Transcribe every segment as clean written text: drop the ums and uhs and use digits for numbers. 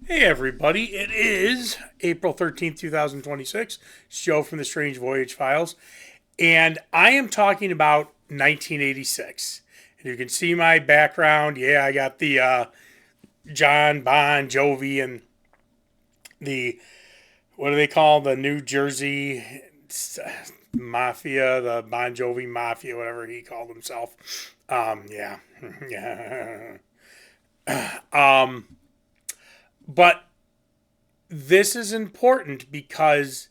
Hey everybody, it is April 13th, 2026. It's Joe from the Strange Voyage Files, and I am talking about 1986. And you can see my background. Yeah, I got the John Bon Jovi and the, what do they call the New Jersey Mafia, the Bon Jovi Mafia, whatever he called himself. Yeah. Yeah. Um, but this is important because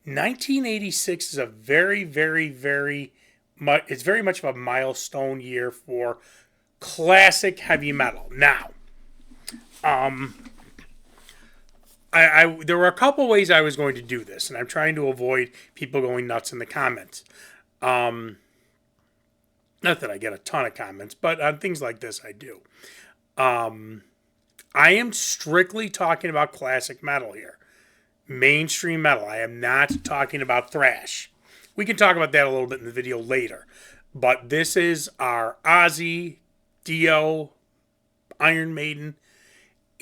1986 is a very much, it's very much of a milestone year for classic heavy metal. Now, um, there were a couple ways I was going to do this, and I'm trying to avoid people going nuts in the comments. Um, Not that I get a ton of comments, but on things like this, I do. Um, I am strictly talking about classic metal here, mainstream metal. I am not talking about thrash. We can talk about that a little bit in the video later. But this is our Ozzy, Dio, Iron Maiden,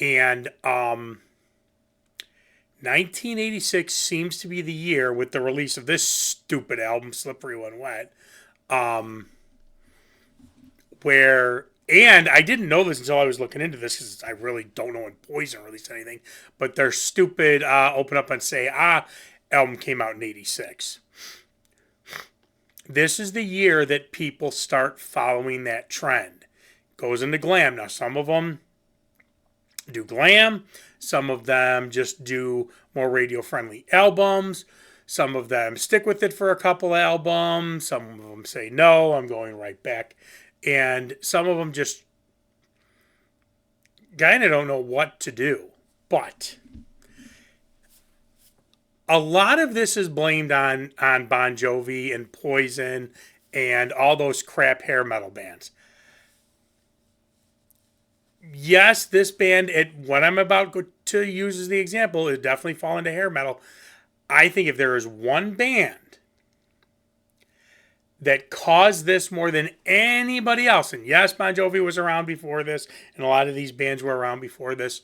and 1986 seems to be the year with the release of this stupid album, Slippery When Wet, um, where, and I didn't know this until I was looking into this because I really don't know when Poison released anything, but their stupid Open Up and Say Ah album came out in 86. This is the year that people start following that trend. Goes into glam. Now, some of them do glam. Some of them just do more radio-friendly albums. Some of them stick with it for a couple albums. Some of them say, no, I'm going right back. And some of them just kind of don't know what to do. But a lot of this is blamed on Bon Jovi and Poison and all those crap hair metal bands. Yes, this band, what I'm about to use as the example, is definitely fall into hair metal. I think if there is one band that caused this more than anybody else, and yes, Bon Jovi was around before this, and a lot of these bands were around before this,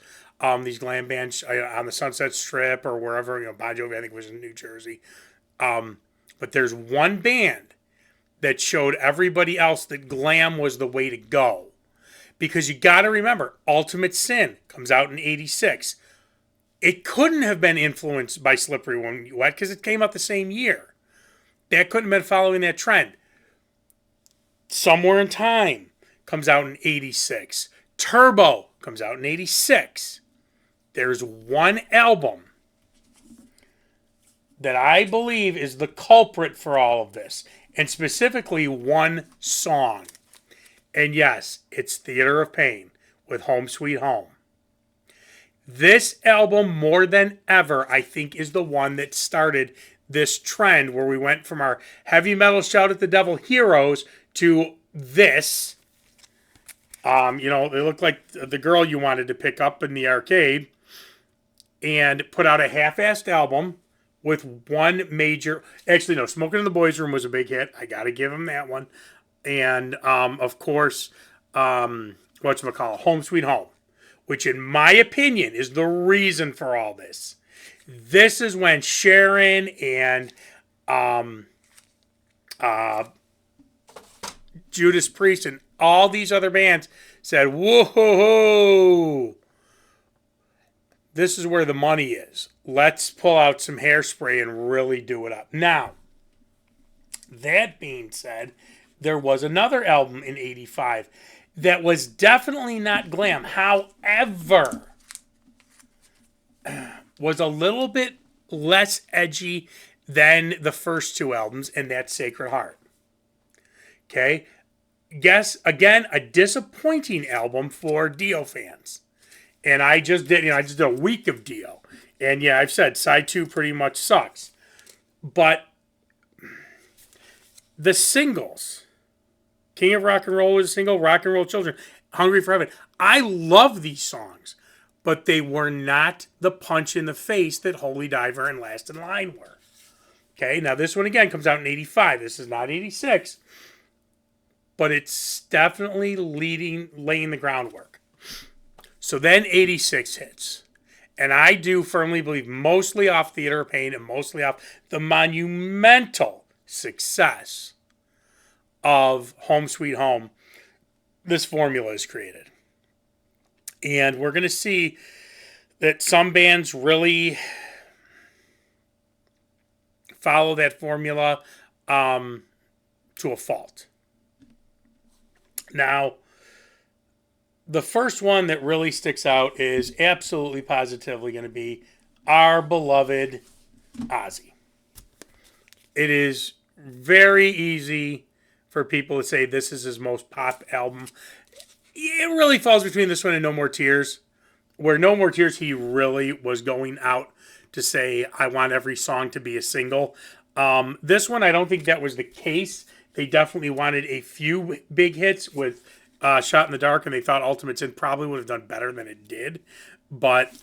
these glam bands on the Sunset Strip or wherever, Bon Jovi I think was in New Jersey. But there's one band that showed everybody else that glam was the way to go. Because you got to remember, Ultimate Sin comes out in 86. It couldn't have been influenced by Slippery When Wet because it came out the same year. That couldn't have been following that trend. Somewhere in Time comes out in 86. Turbo comes out in 86. There's one album that I believe is the culprit for all of this, and specifically one song. And yes, it's Theater of Pain with Home Sweet Home. This album, more than ever, I think is the one that started this trend where we went from our heavy metal Shout at the Devil heroes to this. They look like the girl you wanted to pick up in the arcade, and put out a half-assed album with one major... Actually, no, Smoking in the Boys' Room was a big hit. I got to give him that one. And, of course, whatchamacallit, Home Sweet Home, which in my opinion is the reason for all this. This is when Sharon and Judas Priest and all these other bands said, whoa, this is where the money is. Let's pull out some hairspray and really do it up. Now, that being said, there was another album in 85 that was definitely not glam. However, was a little bit less edgy than the first two albums, and that's Sacred Heart. Okay? Guess, again, a disappointing album for Dio fans. And I just did a week of Dio. And yeah, I've said side 2 pretty much sucks. But the singles, King of Rock and Roll was a single, Rock and Roll Children, Hungry for Heaven. I love these songs, but they were not the punch in the face that Holy Diver and Last in Line were. Okay, now this one again comes out in 85. This is not 86, but it's definitely laying the groundwork. So then 86 hits. And I do firmly believe mostly off Theater of Pain and mostly off the monumental success of Home Sweet Home, this formula is created. And we're going to see that some bands really follow that formula to a fault. Now, the first one that really sticks out is absolutely positively going to be our beloved Ozzy. It is very easy for people to say this is his most pop album. It really falls between this one and No More Tears, where No More Tears he really was going out to say, I want every song to be a single. This one, I don't think that was the case. They definitely wanted a few big hits with Shot in the Dark, and they thought Ultimate Sin probably would have done better than it did. But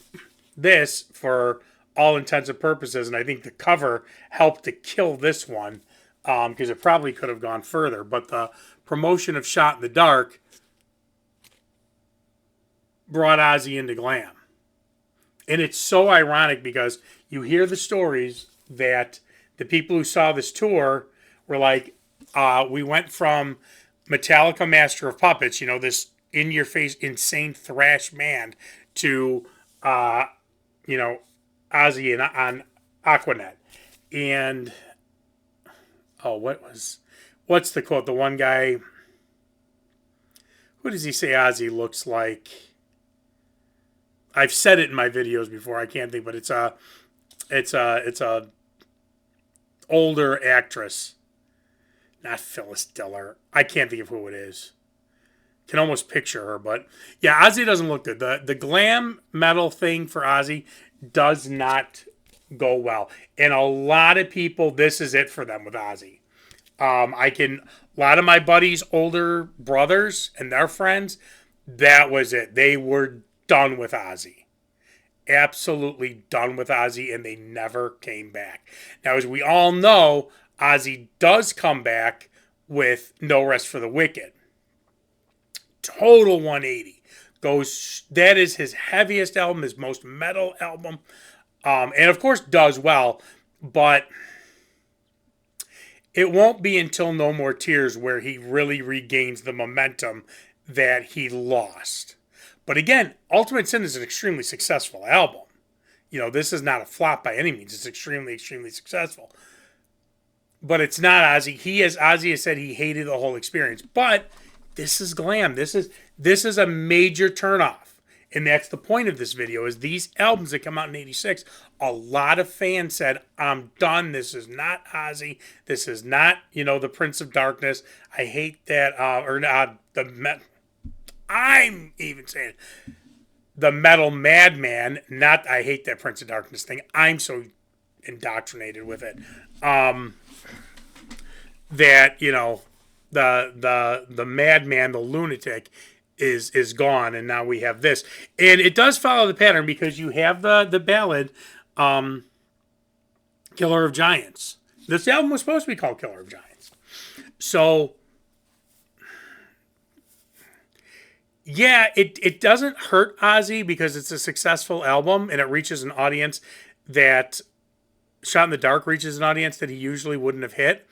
this, for all intents and purposes, and I think the cover helped to kill this one, because it probably could have gone further. But the promotion of Shot in the Dark brought Ozzy into glam. And it's so ironic because you hear the stories that the people who saw this tour were like, we went from Metallica Master of Puppets, this in-your-face insane thrash band, to, Ozzy on Aquanet. And, what's the quote? The one guy, who does he say Ozzy looks like? I've said it in my videos before. I can't think, but it's a older actress, not Phyllis Diller. I can't think of who it is. Can almost picture her, but yeah, Ozzy doesn't look good. The glam metal thing for Ozzy does not go well, and a lot of people, this is it for them with Ozzy. A lot of my buddies' older brothers and their friends, that was it. They were done with Ozzy. Absolutely done with Ozzy, and they never came back. Now, as we all know, Ozzy does come back with No Rest for the Wicked. Total 180. That is his heaviest album, his most metal album. And of course does well, but it won't be until No More Tears where he really regains the momentum that he lost. But again, Ultimate Sin is an extremely successful album. This is not a flop by any means. It's extremely, extremely successful. But it's not Ozzy. Ozzy has said he hated the whole experience. But this is glam. This is a major turnoff. And that's the point of this video, is these albums that come out in 86, a lot of fans said, I'm done. This is not Ozzy. This is not, the Prince of Darkness. I hate that. I'm even saying the metal madman, not I hate that Prince of Darkness thing. I'm so indoctrinated with it. That, the madman, the lunatic is gone, and now we have this. And it does follow the pattern because you have the ballad Killer of Giants. This album was supposed to be called Killer of Giants. So yeah, it doesn't hurt Ozzy because it's a successful album and it reaches an audience that Shot in the Dark reaches an audience that he usually wouldn't have hit.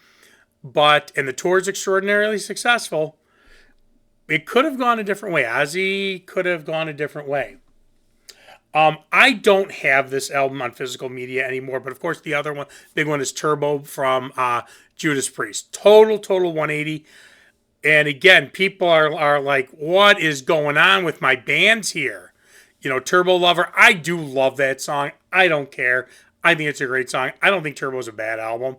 And the tour is extraordinarily successful. It could have gone a different way. Ozzy could have gone a different way. I don't have this album on physical media anymore, but of course the other one, big one, is Turbo from Judas Priest. Total 180. And again, people are like, what is going on with my bands here? Turbo Lover, I do love that song. I don't care. I think it's a great song. I don't think Turbo's a bad album.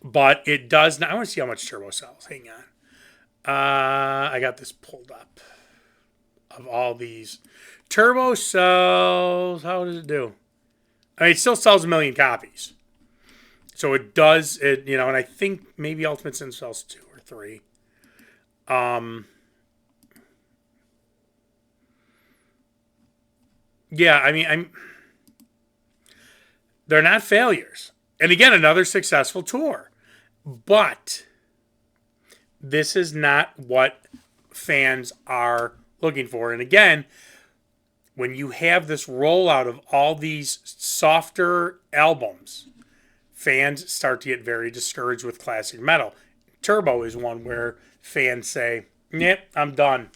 But it does not. I want to see how much Turbo sells. Hang on. I got this pulled up of all these. Turbo sells, how does it do? I mean, it still sells 1 million copies. So it does, and I think maybe Ultimate Sin sells 2 or 3. Yeah, I mean, they're not failures. And again, another successful tour. But this is not what fans are looking for. And again, when you have this rollout of all these softer albums, fans start to get very discouraged with classic metal. Turbo is one where fans say, "Yep, I'm done."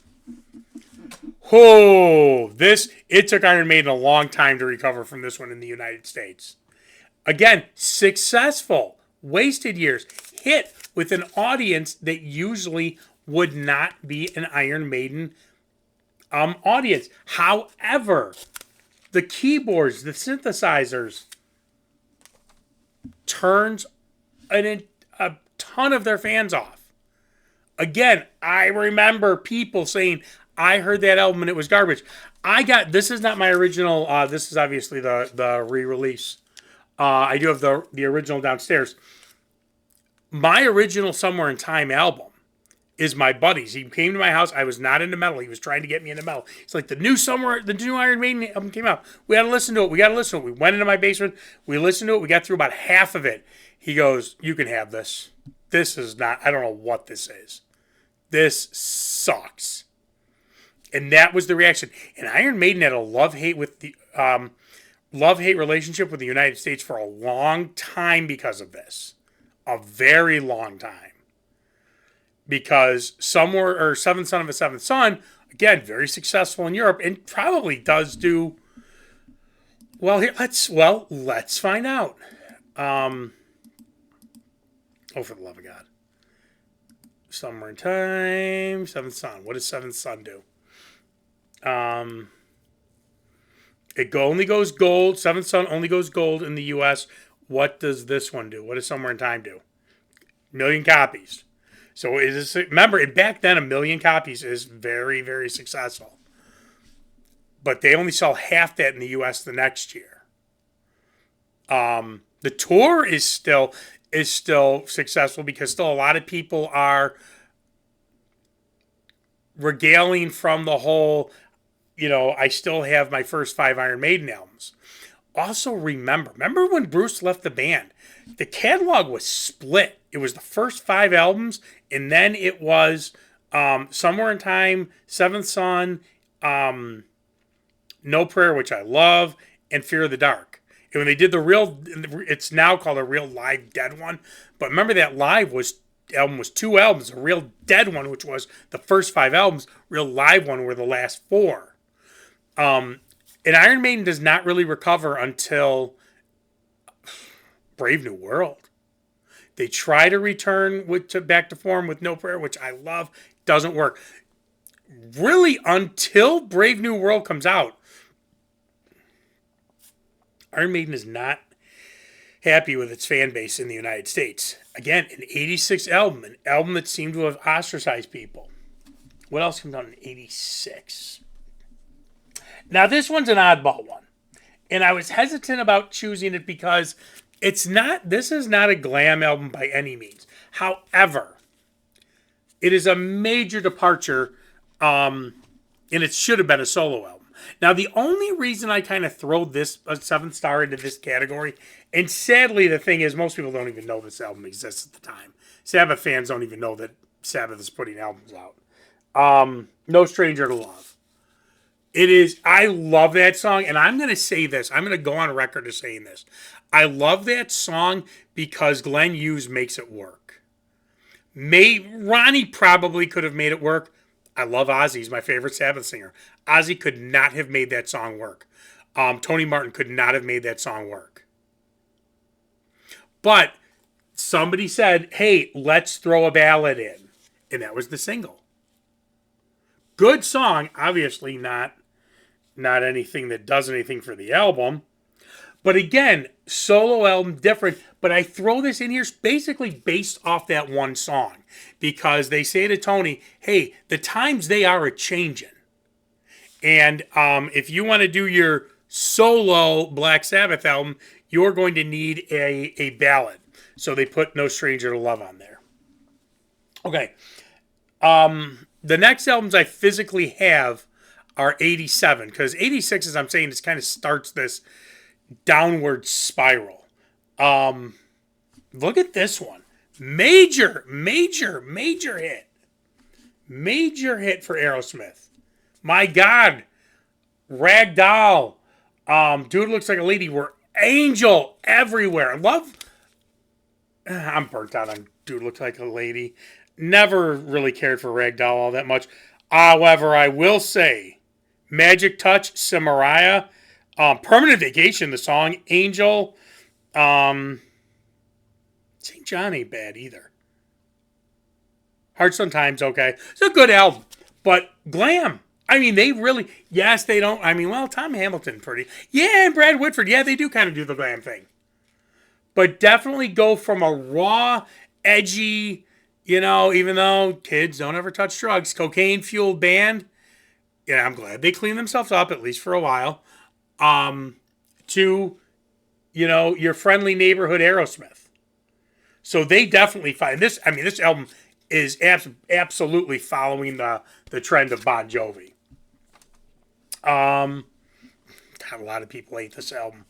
Oh, it took Iron Maiden a long time to recover from this one in the United States. Again, successful, wasted years, hit with an audience that usually would not be an Iron Maiden audience. However, the keyboards, the synthesizers, turns a ton of their fans off. Again, I remember people saying, I heard that album and it was garbage. This is not my original, this is obviously the re-release. I do have the original downstairs. My original Somewhere in Time album is my buddy's. He came to my house. I was not into metal. He was trying to get me into metal. It's like the new Iron Maiden album came out. We got to listen to it. We went into my basement. We listened to it. We got through about half of it. He goes, "You can have this. This is not, I don't know what this is. This sucks." And that was the reaction. And Iron Maiden had a love-hate relationship with the United States for a long time because of this. A very long time. Because Seventh Son of a Seventh Son, again, very successful in Europe and probably does do well here. Let's find out. For the love of God. Somewhere in Time, Seventh Son. What does Seventh Son do? It only goes gold. Seventh Son only goes gold in the U.S. What does this one do? What does Somewhere in Time do? 1 million copies. So remember, back then, 1 million copies is very, very successful. But they only sell half that in the U.S. the next year. The tour is still successful because still a lot of people are regaling from the whole, I still have my first 5 Iron Maiden albums. Also remember when Bruce left the band, the catalog was split. It was the first 5 albums, and then it was Somewhere in Time, Seventh Son, No Prayer, which I love, and Fear of the Dark. And when they did it's now called a Real Live Dead one. But remember that live album was 2 albums. A Real Dead one, which was the first 5 albums. Real Live one were the last 4. And Iron Maiden does not really recover until Brave New World. They try to return back to form with No Prayer, which I love. Doesn't work. Really, until Brave New World comes out, Iron Maiden is not happy with its fan base in the United States. Again, an 86 album, an album that seemed to have ostracized people. What else comes out in 86? Now, this one's an oddball one. And I was hesitant about choosing it because this is not a glam album by any means. However, it is a major departure, and it should have been a solo album. Now, the only reason I kind of throw this a 7th star into this category, and sadly the thing is most people don't even know this album exists at the time. Sabbath fans don't even know that Sabbath is putting albums out. No Stranger to Love. I love that song, and I'm going to say this. I'm going to go on record as saying this. I love that song because Glenn Hughes makes it work. Ronnie probably could have made it work. I love Ozzy. He's my favorite Sabbath singer. Ozzy could not have made that song work. Tony Martin could not have made that song work. But somebody said, hey, let's throw a ballad in. And that was the single. Good song. Obviously not anything that does anything for the album. But again, solo album, different. But I throw this in here basically based off that one song. Because they say to Tony, hey, the times they are a-changing. And if you want to do your solo Black Sabbath album, you're going to need a ballad. So they put No Stranger to Love on there. Okay. The next albums I physically have are 87. Because 86, as I'm saying, it kind of starts this downward spiral. Look at this one. Major hit. Major hit for Aerosmith. My God. Ragdoll, Dude Looks Like a Lady were Angel everywhere. Love. I'm burnt out on Dude Looks Like a Lady. Never really cared for Ragdoll all that much. However, I will say, Magic Touch, Cimaraya, Permanent Vacation, the song, Angel, St. John ain't bad either. Hard Sometimes, okay. It's a good album, but glam. I mean, they really, yes, they don't. I mean, well, Tom Hamilton, pretty. Yeah, and Brad Whitford, yeah, they do kind of do the glam thing. But definitely go from a raw, edgy, even though kids don't ever touch drugs, cocaine fueled band. Yeah, I'm glad they cleaned themselves up, at least for a while. To, your friendly neighborhood Aerosmith. So they definitely find this. I mean, this album is absolutely following the trend of Bon Jovi. God, a lot of people hate this album.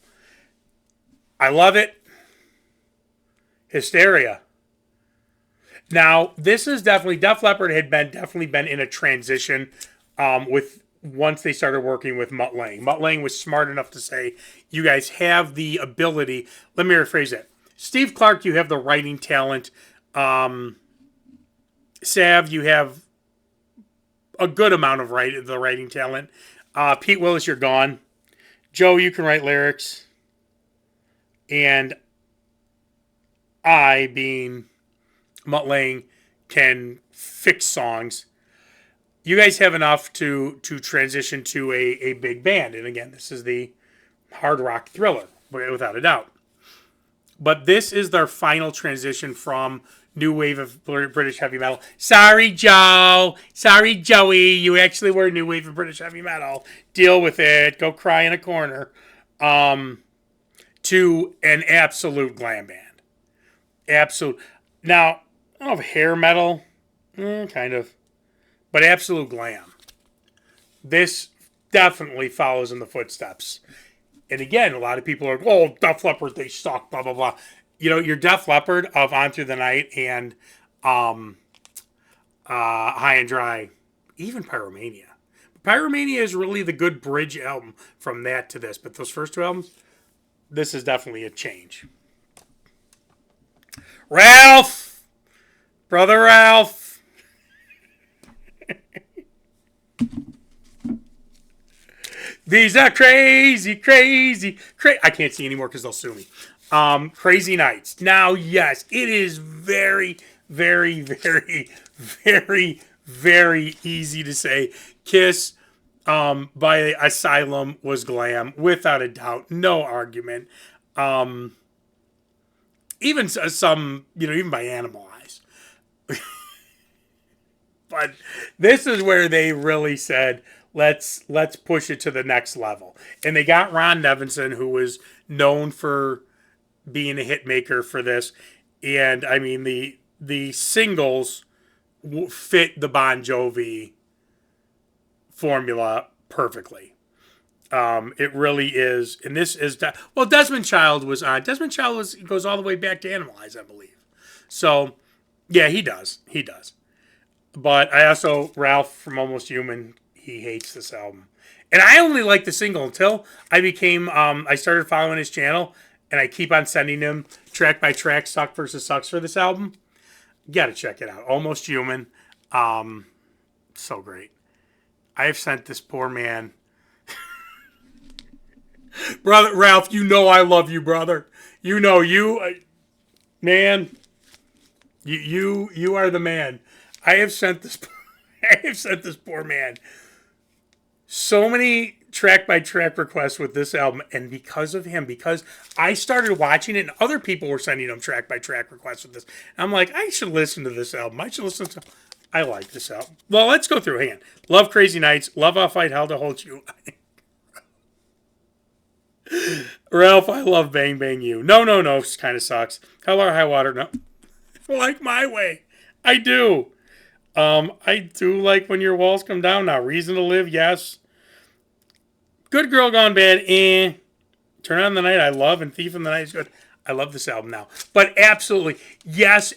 I love it. Hysteria. Now, this is definitely Def Leppard had definitely been in a transition with once they started working with Mutt Lange. Mutt Lange was smart enough to say, "You guys have the ability." Let me rephrase that. Steve Clark, you have the writing talent. Sav, you have a good amount of the writing talent. Pete Willis, you're gone. Joe, you can write lyrics. And I, being Mutt Lange, can fix songs. You guys have enough to transition to a big band. And again, this is the hard rock thriller, without a doubt. But this is their final transition from new wave of British heavy metal. Sorry, Joe. Sorry, Joey. You actually were new wave of British heavy metal. Deal with it. Go cry in a corner. To an absolute glam band. Absolute. Now, I don't know if hair metal. Kind of. But absolute glam. This definitely follows in the footsteps. And again, a lot of people are, oh, Def Leppard, they suck, blah, blah, blah. Your Def Leppard of On Through the Night and High and Dry, even Pyromania. Pyromania is really the good bridge album from that to this. But those first two albums, this is definitely a change. Ralph! Brother Ralph! These are crazy. I can't see anymore because they'll sue me. Crazy Nights. Now, yes, it is very, very, very, very, very easy to say Kiss by Asylum was glam, without a doubt. No argument. Even some, even by Animal Eyes. But this is where they really said, let's push it to the next level. And they got Ron Nevinson, who was known for being a hit maker for this. And I mean, the singles fit the Bon Jovi formula perfectly. It really is. And this is, Desmond Child was on. Desmond Child goes all the way back to Animal Eyes, I believe. So, yeah, he does. But I also, Ralph from Almost Human, he hates this album. And I only liked the single until I became, I started following his channel, and I keep on sending him track by track, Suck versus Sucks for this album. You gotta check it out. Almost Human. So great. I have sent this poor man. Brother Ralph, I love you, brother. Man, you are the man. I have sent this poor man so many track by track requests with this album, and because of him, because I started watching it and other people were sending him track by track requests with this. And I'm like, I should listen to this album. I like this album. Well, let's go through. Hang on. Love Crazy Nights. Love I'll Fight Hell to Hold You. Ralph, I love Bang Bang You. No, kind of sucks. Hell or High Water. No. Like My Way. I do. I do like When Your Walls Come Down now. Reason to Live, yes. Good Girl Gone Bad, Turn On the Night, I love, and Thief in the Night is good. I love this album now. But absolutely, yes,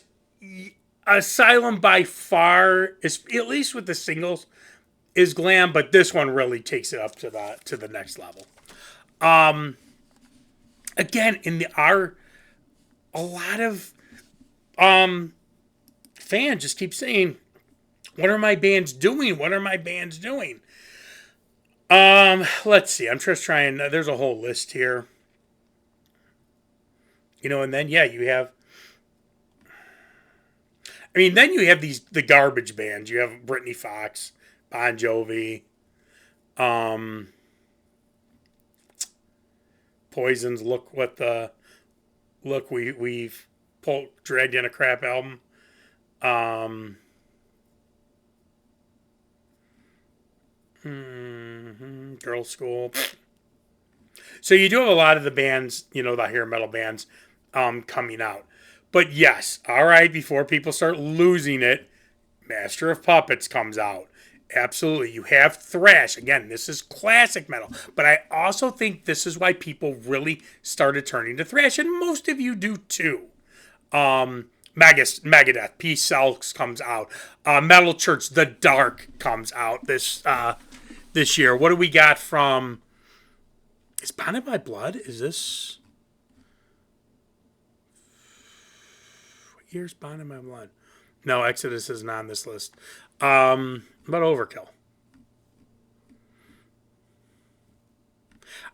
Asylum by far, is, at least with the singles, is glam, but this one really takes it up to the next level. Again, a lot of fans just keep saying, "What are my bands doing? What are my bands doing?" Let's see. I'm just trying. There's a whole list here. And then you have. I mean, then you have the garbage bands. You have Britney Fox, Bon Jovi, Poison's look we've dragged in a crap album. Girls School. So you do have a lot of the bands, the hair metal bands, coming out. But yes, all right, before people start losing it, Master of Puppets comes out. Absolutely. You have thrash. Again, this is classic metal. But I also think this is why people really started turning to thrash, and most of you do too. Megadeth, Peace Sells comes out. Metal Church, The Dark comes out this year. What do we got from... Is Bonded by Blood? Is this... What year's Bonded by Blood? No, Exodus isn't on this list. But Overkill.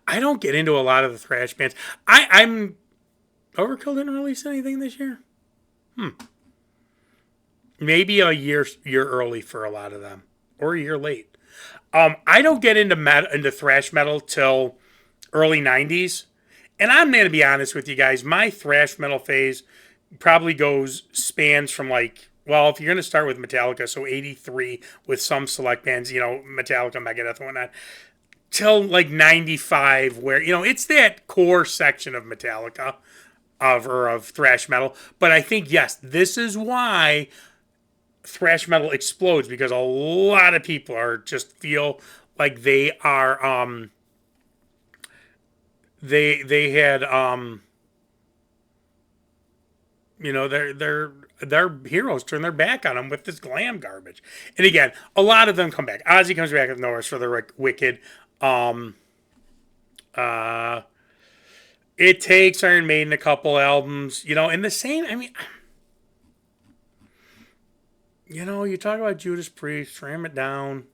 I don't get into a lot of the thrash bands. I'm Overkill didn't release anything this year. Maybe a year early for a lot of them, or a year late. I don't get into thrash metal till early '90s, and I'm going to be honest with you guys. My thrash metal phase probably spans from if you're going to start with Metallica, so 83 with some select bands, Metallica, Megadeth, and whatnot, till 95, where, it's that core section of Metallica of thrash metal. But I think, yes, this is why thrash metal explodes, because a lot of people just feel like they are, they had, their heroes turn their back on them with this glam garbage. And again, a lot of them come back. Ozzy comes back with Norris for the Wicked. It takes Iron Maiden a couple albums, and the same. I mean, you talk about Judas Priest, ram it down.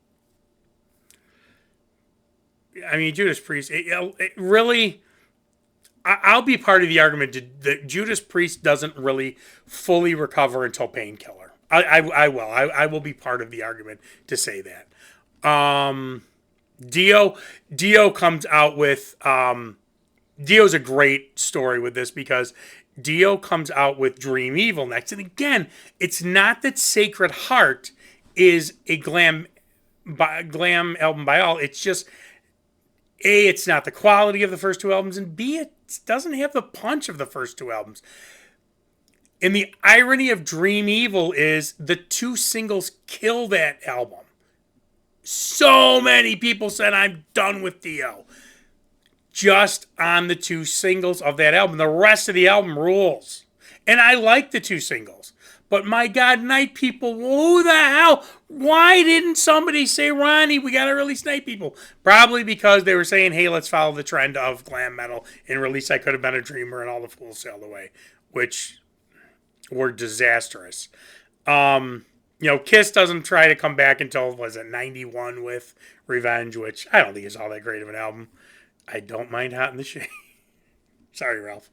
I mean, Judas Priest, it really... I'll be part of the argument that Judas Priest doesn't really fully recover until Painkiller. I will. I will be part of the argument to say that. Dio comes out with... Dio's a great story with this, because Dio comes out with Dream Evil next. And again, it's not that Sacred Heart is a glam album by all. It's just... A, it's not the quality of the first two albums, and B, it doesn't have the punch of the first two albums. And the irony of Dream Evil is the two singles kill that album. So many people said, I'm done with Dio, just on the two singles of that album. The rest of the album rules. And I like the two singles. But my God, Night People, who the hell? Why didn't somebody say, Ronnie, we got to release Night People? Probably because they were saying, hey, let's follow the trend of glam metal and release I Could Have Been a Dreamer and All the Fools Sailed Away, which were disastrous. Kiss doesn't try to come back until, 91 with Revenge, which I don't think is all that great of an album. I don't mind Hot in the Shade. Sorry, Ralph.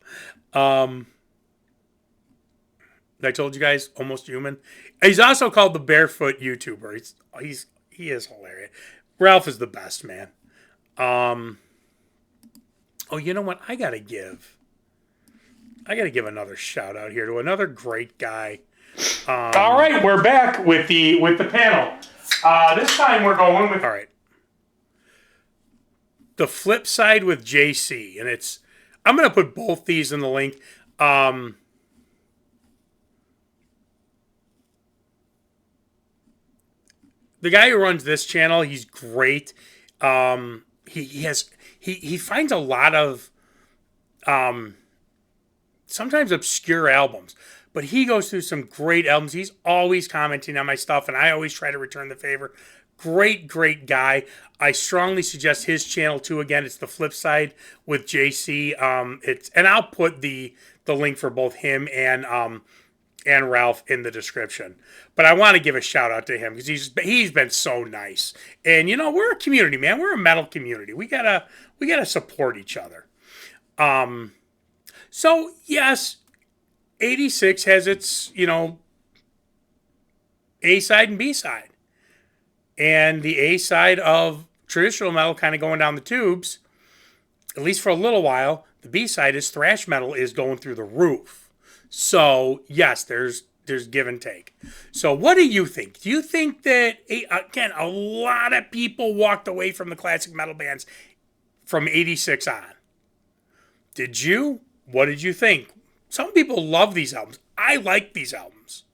I told you guys, Almost Human. He's also called the Barefoot YouTuber. He is hilarious. Ralph is the best, man. Oh, you know what? I gotta give another shout out here to another great guy. All right, we're back with the panel. This time we're going with the flip side with JC, and I'm gonna put both these in the link. The guy who runs this channel, he's great. He finds a lot of sometimes obscure albums, but he goes through some great albums. He's always commenting on my stuff, and I always try to return the favor. Great guy. I strongly suggest his channel too. Again, it's The Flip Side with JC. And I'll put the link for both him and Ralph in the description. But I want to give a shout out to him because he's been so nice. And we're a community, man. We're a metal community. We gotta support each other. So yes, 86 has its A side and B side. And the A side of traditional metal kind of going down the tubes, at least for a little while. The B side is thrash metal is going through the roof. So yes, there's give and take. So what do you think? Do you think that, again, a lot of people walked away from the classic metal bands from 86 on? Did you? What did you think? Some people love these albums. I like these albums.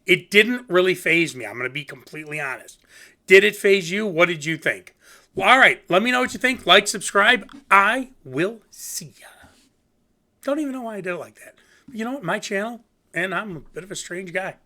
It didn't really faze me. I'm going to be completely honest. Did it faze you? What did you think? Well, all right. Let me know what you think. Like, subscribe. I will see ya. Don't even know why I did it like that. But you know what? My channel, and I'm a bit of a strange guy.